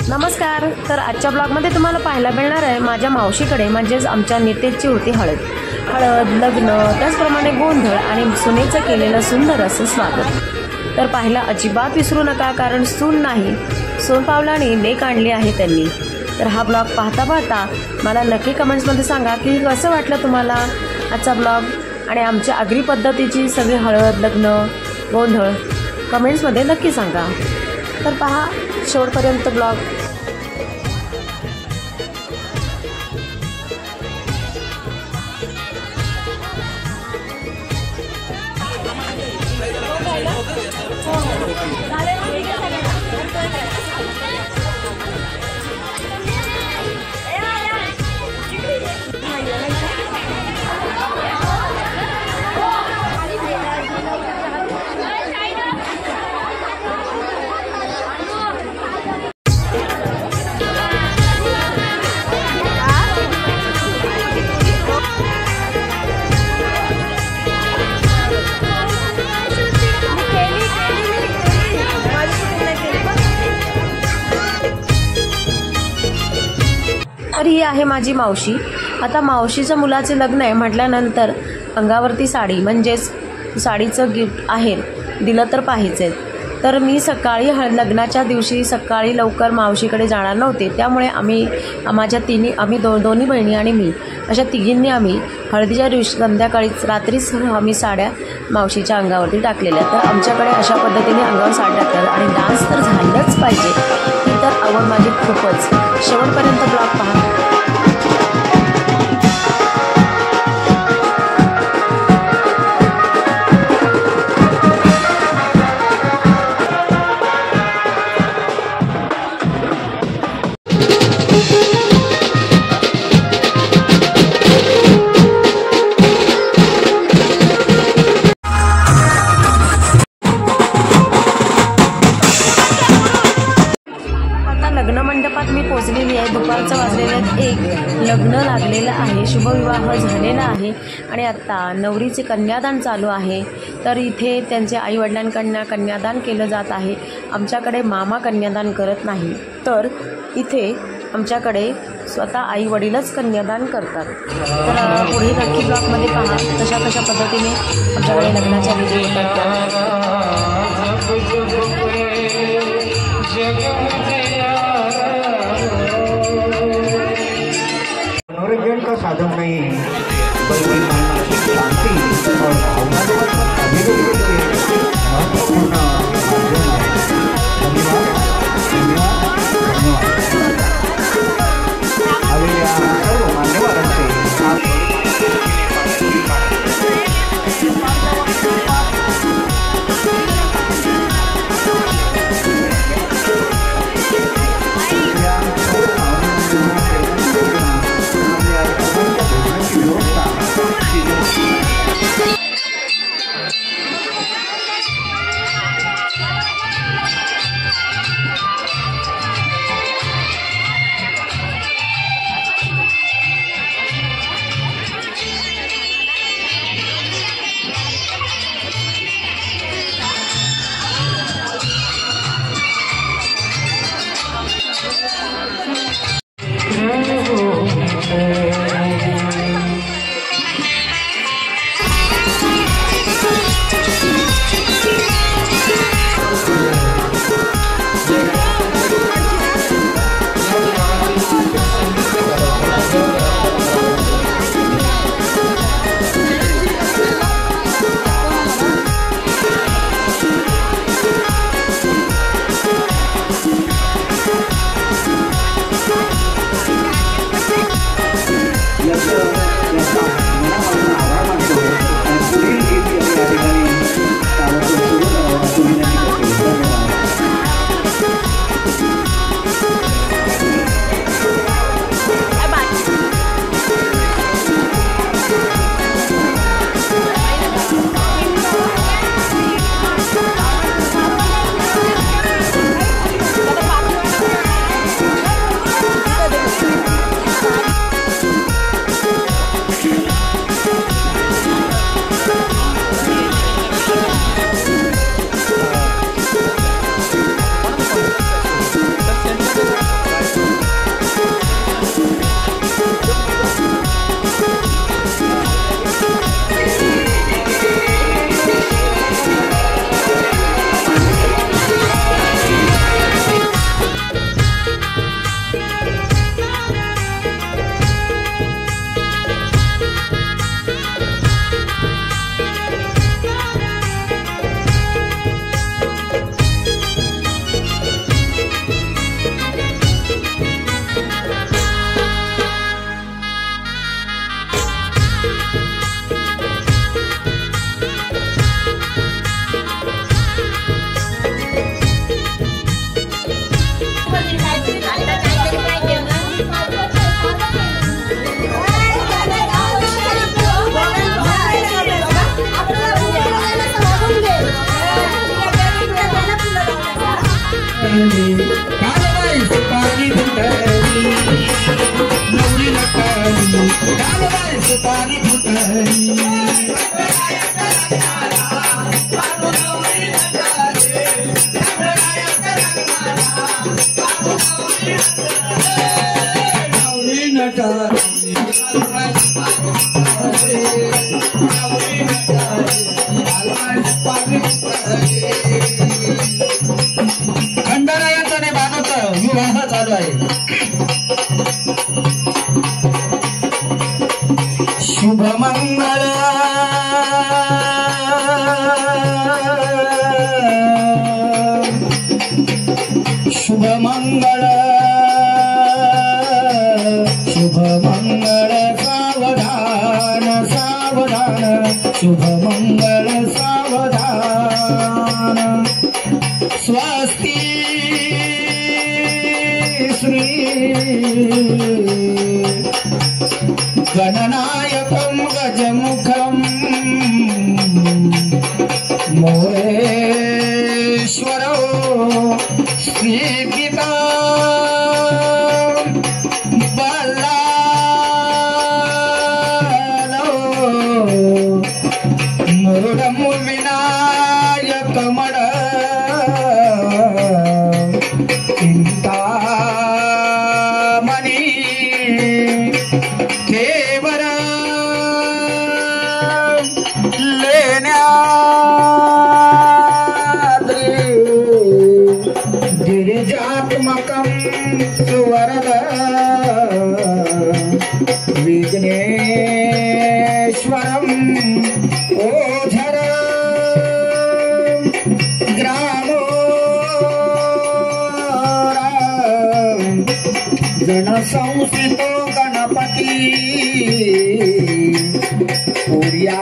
नमस्कार। तर आजच्या ब्लॉगमध्ये तुम्हाला पाहायला मिळणार आहे माझ्या मावशीकडे म्हणजेच आमच्या नेतेची होती हळद, लग्न, त्याचप्रमाणे गोंधळ आणि सुनेचं केलेलं सुंदर असं स्वागत। तर पाहायला अजिबात विसरू नका, कारण सून नाही सोनपावलाने लेक आणली आहे त्यांनी। तर हा ब्लॉग पाहता पाहता मला नक्की कमेंट्समध्ये सांगा की कसं वाटलं तुम्हाला आजचा ब्लॉग आणि आमच्या आगरी पद्धतीची सगळी हळद, लग्न, गोंधळ कमेंट्समध्ये नक्की सांगा। तर पहा शेवटपर्यंत ब्लॉग। तर ही आहे माझी मावशी। आता मावशीच्या मुलाचे लग्न आहे म्हटल्यानंतर अंगावरती साडी म्हणजेच साडीचं गिफ्ट आहे, दिलं तर पाहिजे। तर मी सकाळी लग्नाच्या दिवशी सकाळी लवकर मावशीकडे जाणार नव्हते, त्यामुळे आम्ही दोन्ही बहिणी आणि मी अशा तिघींनी आम्ही हळदीच्या दिवशी संध्याकाळीच रात्रीच आम्ही साड्या मावशीच्या अंगावरती टाकलेल्या। तर आमच्याकडे अशा पद्धतीने अंगावर साड्या टाकतात आणि डान्स तर झालंच पाहिजे, ही तर आवड माझी खूपच। शेवटपर्यंत ब्लॉग पहा। लग्न मंडपात मी पोचलेली आहे। दुपारचं वाजलेलं 1, लग्न लागलेलं आहे, शुभविवाह झालेला आहे आणि आत्ता नवरीचे कन्यादान चालू आहे। तर इथे त्यांच्या आईवडिलांकडनं कन्यादान केलं जात आहे। आमच्याकडे मामा कन्यादान करत नाही, तर इथे आमच्याकडे स्वतः आईवडीलच कन्यादान करतात। तर पुढे नक्की ब्लॉगमध्ये पहा कशा पद्धतीने आमच्याकडे लग्नाच्या विधी होतात। मनोरंजन का साधन नहीं बल्कि मानसिक शांति और भावनात्मक अभिव्यक्ति के महत्वपूर्ण माध्यम है। धन्यवाद धन्यवाद धन्यवाद। आलेल्या सर्व मान्यवरांचे सुपारी फुटली नवरी नटली कालबाई सुपारी फुटली खंडरायाचा आणि बाबाचा विवाह चालू आहे. शुभ मंगल शुभ मंगल शुभ मंगल सावधान सावधान शुभ मंगल सावधान स्वस्ति श्री गणनायकं गजमुखं मोरेश्वरो श्रीगीता बल्लालो मुरुडमु विनायक मड चिंतामणि केवल लेण्याद्री गिरिजात्मकं सुवरद विघ्नेश्वरं ओझर ग्रामो गणसंस्थितो गणपति पुर्या